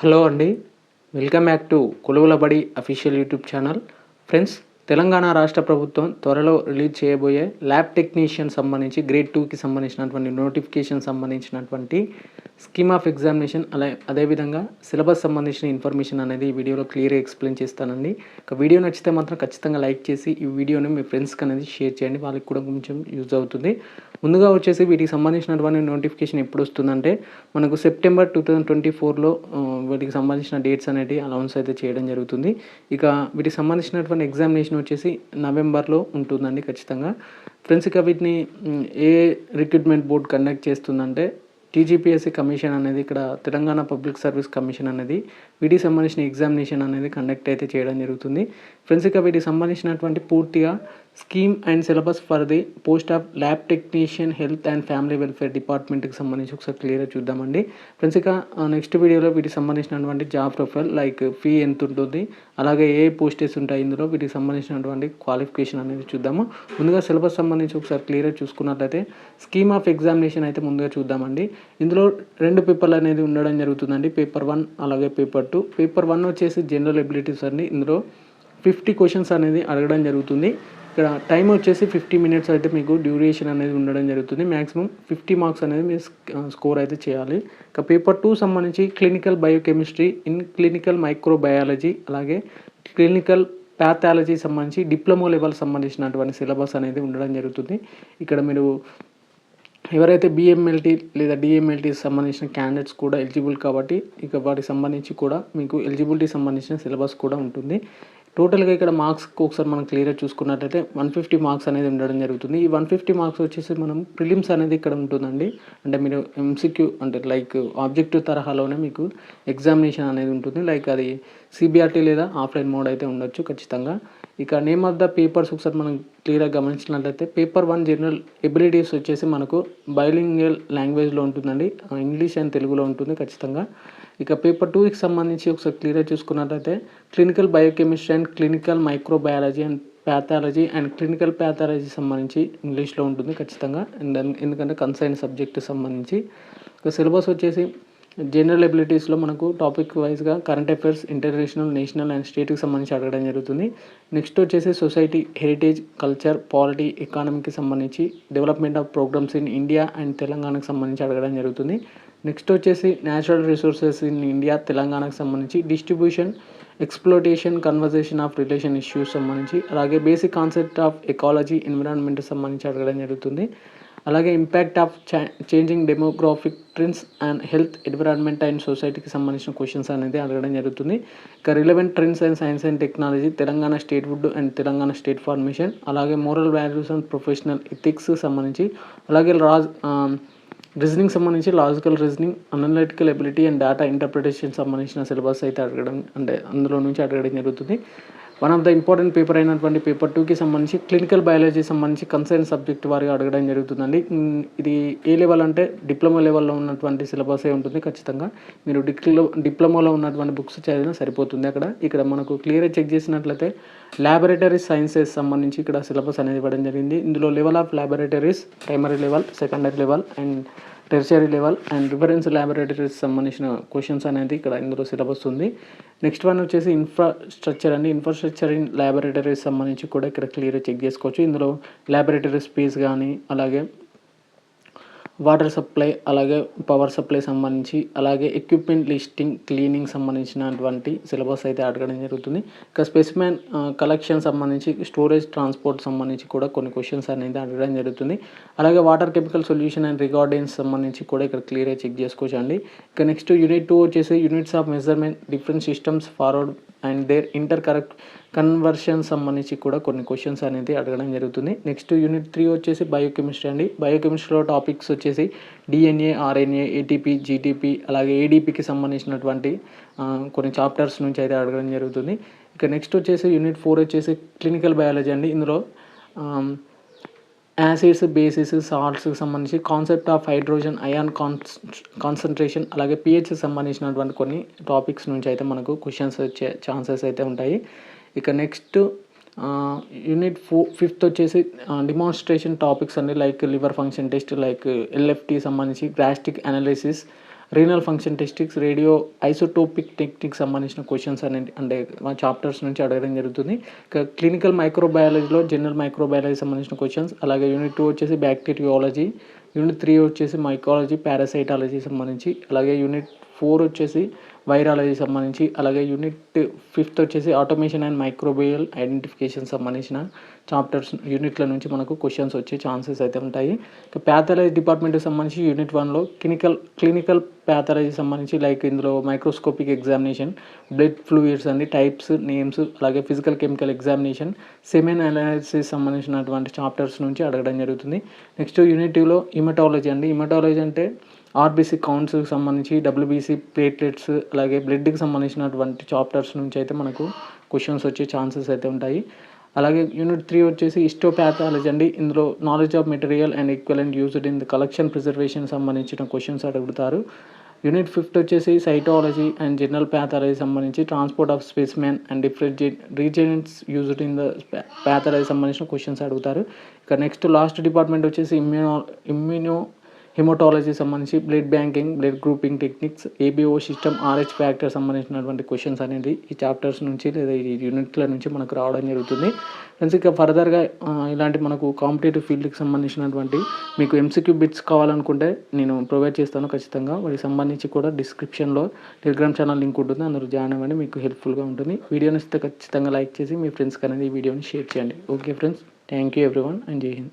Hello అండి. Welcome back to కొలువుల బడి official YouTube channel. Friends, Telangana రాష్ట్ర ప్రభుత్వం త్వరలో రిలీజ్ చేయబోయే ల్యాబ్ టెక్నీషియన్ సంబంధించి గ్రేడ్ 2కి సంబంధించినటువంటి నోటిఫికేషన్ సంబంధించినటువంటి స్కీమ్ ఆఫ్ ఎగ్జామినేషన్ అదేవిధంగా సిలబస్ సంబంధించిన ఇన్ఫర్మేషన్ అనేది ఈ వీడియోలో క్లియర్గా ఎక్స్ప్లెయిన్ చేస్తానండి. ఒక వీడియో నచ్చితే మాత్రం ఖచ్చితంగా లైక్ చేసి ఈ వీడియోని మీ ఫ్రెండ్స్కి అనేది షేర్ చేయండి. వాళ్ళకి కూడా కొంచెం యూజ్ అవుతుంది. ముందుగా వచ్చేసి వీటికి సంబంధించినటువంటి నోటిఫికేషన్ ఎప్పుడు వస్తుందంటే మనకు సెప్టెంబర్ 2024లో వీటికి సంబంధించిన డేట్స్ అనేవి అనౌన్స్ అయితే చేయడం జరుగుతుంది. ఇక వీటికి సంబంధించినటువంటి ఎగ్జామినేషన్ వచ్చేసి నవంబర్లో ఉంటుందండి ఖచ్చితంగా. ఫ్రెండ్స్, ఇక వీటిని ఏ రిక్రూట్మెంట్ బోర్డ్ కండక్ట్ చేస్తుందంటే టీజీపీఎస్సీ కమిషన్ అనేది, ఇక్కడ తెలంగాణ పబ్లిక్ సర్వీస్ కమిషన్ అనేది వీటికి సంబంధించిన ఎగ్జామినేషన్ అనేది కండక్ట్ అయితే చేయడం జరుగుతుంది. ఫ్రెండ్స్, ఇక వీటికి సంబంధించినటువంటి పూర్తిగా scheme and syllabus for the post of lab technician health and family welfare డిపార్ట్మెంట్కి సంబంధించి ఒకసారి క్లియర్గా చూద్దామండి. ఫ్రెండ్స్, ఇక నెక్స్ట్ వీడియోలో వీటికి సంబంధించినటువంటి జాబ్ ప్రొఫైల్ లైక్ ఫీ ఎంత ఉంటుంది, అలాగే ఏ పోస్టెస్ ఉంటాయి, ఇందులో వీటికి సంబంధించినటువంటి క్వాలిఫికేషన్ అనేది చూద్దాము. ముందుగా సిలబస్ సంబంధించి ఒకసారి క్లియర్గా చూసుకున్నట్లయితే స్కీమ్ ఆఫ్ ఎగ్జామినేషన్ అయితే ముందుగా చూద్దామండి. ఇందులో 2 పేపర్లు అనేది ఉండడం జరుగుతుందండి. పేపర్ 1 అలాగే పేపర్ 2. పేపర్ 1 వచ్చేసి జనరల్ ఎబిలిటీస్ అండి. ఇందులో 50 క్వశ్చన్స్ అనేది అడగడం జరుగుతుంది. ఇక్కడ టైం వచ్చేసి 50 మినిట్స్ అయితే మీకు డ్యూరేషన్ అనేది ఉండడం జరుగుతుంది. మ్యాక్సిమం 50 మార్క్స్ అనేది మీరు స్కోర్ అయితే చేయాలి. ఇక పేపర్ 2 సంబంధించి clinical biochemistry, in clinical microbiology, అలాగే క్లినికల్ ప్యాథాలజీ సంబంధించి డిప్లొమా లెవెల్ సంబంధించినటువంటి సిలబస్ అనేది ఉండడం జరుగుతుంది. ఇక్కడ మీరు ఎవరైతే బిఎంఎల్టీ లేదా డిఎంఎల్టీ సంబంధించిన క్యాండిడేట్స్ కూడా ఎలిజిబుల్ కాబట్టి ఇక వాటికి సంబంధించి కూడా మీకు ఎలిజిబిలిటీ సంబంధించిన సిలబస్ కూడా ఉంటుంది. టోటల్గా ఇక్కడ మార్క్స్కి ఒకసారి మనం క్లియర్గా చూసుకున్నట్లయితే 150 మార్క్స్ అనేది ఉండడం జరుగుతుంది. ఈ 150 మార్క్స్ వచ్చేసి మనం ప్రిలిమ్స్ అనేది ఇక్కడ ఉంటుందండి. అంటే మీరు ఎంసీక్యూ అంటే లైక్ ఆబ్జెక్టివ్ తరహాలోనే మీకు ఎగ్జామినేషన్ అనేది ఉంటుంది. లైక్ అది సిబిఆర్టీ లేదా ఆఫ్లైన్ మోడ్ అయితే ఉండొచ్చు ఖచ్చితంగా. ఇక నేమ్ ఆఫ్ ద పేపర్స్ ఒకసారి మనం క్లియర్గా గమనించినట్లయితే పేపర్ 1 జనరల్ ఎబిలిటీస్ వచ్చేసి మనకు బైలింగ్వల్ లాంగ్వేజ్లో ఉంటుందండి. ఇంగ్లీష్ అండ్ తెలుగులో ఉంటుంది ఖచ్చితంగా. ఇక పేపర్ 2కి సంబంధించి ఒకసారి క్లియర్గా చూసుకున్నట్లయితే clinical biochemistry and clinical microbiology and pathology and clinical pathology సంబంధించి ఇంగ్లీష్లో ఉంటుంది ఖచ్చితంగా. అండ్ ఎందుకంటే కన్సైన్ సబ్జెక్ట్ సంబంధించి. ఇక సిలబస్ వచ్చేసి జనరల్ ఎబిలిటీస్లో మనకు టాపిక్ వైజ్గా current affairs, international, national and స్టేట్కి సంబంధించి అడగడం జరుగుతుంది. నెక్స్ట్ వచ్చేసి సొసైటీ, హెరిటేజ్, కల్చర్, పాలిటీ, ఎకానమీకి సంబంధించి development of programs in India and తెలంగాణకు సంబంధించి అడగడం జరుగుతుంది. నెక్స్ట్ వచ్చేసి న్యాచురల్ రిసోర్సెస్ ఇన్ ఇండియా, తెలంగాణకు సంబంధించి distribution, exploitation, conversation of relation issues సంబంధించి, అలాగే బేసిక్ కాన్సెప్ట్ ఆఫ్ ఎకాలజీ, ఎన్విరాన్మెంట్కి సంబంధించి అడగడం జరుగుతుంది. అలాగే impact of changing demographic trends and health, environment and సొసైటీకి సంబంధించిన క్వశ్చన్స్ అనేది అడగడం జరుగుతుంది. ఇక relevant trends and science and technology, Telangana statehood and Telangana state formation, అలాగే moral values and professional ethics సంబంధించి, అలాగే రీజనింగ్ సంబంధించి logical reasoning, analytical ability and data interpretation సంబంధించిన సిలబస్ అయితే అడగడం అంటే అందులో నుంచి అడగడం జరుగుతుంది. One of the important paper అయినటువంటి పేపర్ 2కి సంబంధించి క్లినికల్ బయాలజీ సంబంధించి కన్సర్న్ సబ్జెక్ట్ వారిగా అడగడం జరుగుతుందండి. ఇది ఏ లెవెల్ అంటే డిప్లొమా లెవెల్లో ఉన్నటువంటి సిలబసే ఉంటుంది ఖచ్చితంగా. మీరు డిప్లొమాలో ఉన్నటువంటి బుక్స్ చదివినా సరిపోతుంది. ఇక్కడ మనకు క్లియర్గా చెక్ చేసినట్లయితే ల్యాబొరేటరీ సైన్సెస్ సంబంధించి ఇక్కడ సిలబస్ అనేది ఇవ్వడం జరిగింది. ఇందులో level of laboratories, primary level, secondary level and tertiary level and reference laboratories సంబంధించిన క్వశ్చన్స్ అనేది ఇక్కడ ఇందులో సిలబస్ ఉంది. నెక్స్ట్ వన్ వచ్చేసి ఇన్ఫ్రాస్ట్రక్చర్ అండి. ఇన్ఫ్రాస్ట్రక్చర్ ఇన్ ల్యాబొరేటరీస్ సంబంధించి కూడా ఇక్కడ క్లియర్గా చెక్ చేసుకోవచ్చు. ఇందులో ల్యాబొరేటరీ స్పేస్ కానీ, అలాగే వాటర్ సప్లై, అలాగే పవర్ సప్లై సంబంధించి, అలాగే ఎక్విప్మెంట్ లిస్టింగ్, క్లీనింగ్ సంబంధించినటువంటి సిలబస్ అయితే అడగడం జరుగుతుంది. ఇక స్పెసిమెన్ కలెక్షన్ సంబంధించి, స్టోరేజ్, ట్రాన్స్పోర్ట్ సంబంధించి కూడా కొన్ని క్వశ్చన్స్ అనేది అడగడం జరుగుతుంది. అలాగే వాటర్ కెమికల్ సొల్యూషన్ అండ్ రిగార్డెన్స్ సంబంధించి కూడా ఇక్కడ క్లియర్గా చెక్ చేసుకోవచ్చు అండి. ఇక నెక్స్ట్ యూనిట్ 2 వచ్చేసి units of measurement, different systems, forward and their conversion సంబంధించి కూడా కొన్ని క్వశ్చన్స్ అనేది అడగడం జరుగుతుంది. నెక్స్ట్ యూనిట్ 3 వచ్చేసి బయోకెమిస్ట్రీ అండి. బయోకెమిస్ట్రీలో టాపిక్స్ వచ్చేసి డిఎన్ఏ, ఆర్ఎన్ఏ, ఏటీపీ, జీటీపీ, అలాగే ఏడీపీకి సంబంధించినటువంటి కొన్ని చాప్టర్స్ నుంచి అయితే అడగడం జరుగుతుంది. ఇక నెక్స్ట్ వచ్చేసి యూనిట్ 4 వచ్చేసి క్లినికల్ బయాలజీ అండి. ఇందులో యాసిడ్స్, బేసిస్, సాల్ట్స్కి సంబంధించి concept of hydrogen ion concentration, అలాగే పిహెచ్కి సంబంధించినటువంటి కొన్ని టాపిక్స్ నుంచి అయితే మనకు క్వశ్చన్స్ వచ్చే ఛాన్సెస్ అయితే ఉంటాయి. ఇక నెక్స్ట్ యూనిట్ 5th వచ్చేసి డిమాన్స్ట్రేషన్ టాపిక్స్ అండి. Like liver function test, like LFT సంబంధించి gastric analysis, renal function tests, radio isotopic technique సంబంధించిన క్వశ్చన్స్ అనేవి అంటే మా చాప్టర్స్ నుంచి అడగడం జరుగుతుంది. ఇక క్లినికల్ మైక్రోబయాలజీలో జనరల్ మైక్రోబయాలజీ సంబంధించిన క్వశ్చన్స్, అలాగే యూనిట్ 2 వచ్చేసి బ్యాక్టీరియాలజీ, యూనిట్ 3 వచ్చేసి మైకాలజీ పారాసైటాలజీ సంబంధించి, అలాగే యూనిట్ 4 వచ్చేసి వైరాలజీ సంబంధించి, అలాగే యూనిట్ 5 వచ్చేసి ఆటోమేషన్ అండ్ మైక్రోబియల్ ఐడెంటిఫికేషన్ సంబంధించిన చాప్టర్స్ యూనిట్ల నుంచి మనకు క్వశ్చన్స్ వచ్చే ఛాన్సెస్ అయితే ఉంటాయి. ఇక ప్యాథాలజీ డిపార్ట్మెంట్కి సంబంధించి యూనిట్ 1లో క్లినికల్ ప్యాథాలజీ సంబంధించి లైక్ ఇందులో మైక్రోస్కోపిక్ ఎగ్జామినేషన్, బ్లడ్ ఫ్లూయిడ్స్ అండి, టైప్స్, నేమ్స్, అలాగే physical chemical examination, semen analysis సంబంధించినటువంటి చాప్టర్స్ నుంచి అడగడం జరుగుతుంది. నెక్స్ట్ యూనిట్ 2లో హిమటాలజీ అండి. హిమటాలజీ అంటే ఆర్బీసీ కౌంట్స్కి సంబంధించి, డబ్ల్యూబీసీ ప్లేట్లెట్స్, అలాగే బ్లడ్కి సంబంధించినటువంటి చాప్టర్స్ నుంచి అయితే మనకు క్వశ్చన్స్ వచ్చే ఛాన్సెస్ అయితే ఉంటాయి. అలాగే యూనిట్ 3 వచ్చేసి హిస్టోపాథాలజీ అండి. ఇందులో knowledge of material and equivalent used in the collection preservation సంబంధించిన క్వశ్చన్స్ అడుగుతారు. యూనిట్ 5 వచ్చేసి సైటాలజీ అండ్ జనరల్ ప్యాథాలజీ సంబంధించి transport of specimen and different reagents used in the pathology సంబంధించిన క్వశ్చన్స్ అడుగుతారు. ఇక నెక్స్ట్ లాస్ట్ డిపార్ట్మెంట్ వచ్చేసి ఇమ్యూనో హిమటాలజీ సంబంధించి blood banking, blood grouping techniques, ABO system, RH factor సంబంధించినటువంటి questions అనేది ఈ చాప్టర్స్ నుంచి లేదా ఈ యూనిట్ల నుంచి మనకు రావడం జరుగుతుంది. ఫ్రెండ్స్ ఇక ఫర్దర్గా ఇలాంటి మనకు కాంపిటేటివ్ ఫీల్డ్కి సంబంధించినటువంటి మీకు ఎంసీక్యూ బిట్స్ కావాలనుకుంటే నేను ప్రొవైడ్ చేస్తాను ఖచ్చితంగా. వాటికి సంబంధించి కూడా డిస్క్రిప్షన్లో టెలిగ్రామ్ ఛానల్ లింక్ ఉంటుంది, అందులో జాయిన్ అవ్వండి, మీకు హెల్ప్ఫుల్గా ఉంటుంది. వీడియోని ఇస్తే ఖచ్చితంగా లైక్ చేసి మీ ఫ్రెండ్స్కి అనేది ఈ వీడియోని షేర్ చేయండి. Okay friends, thank you everyone and జై హింద్.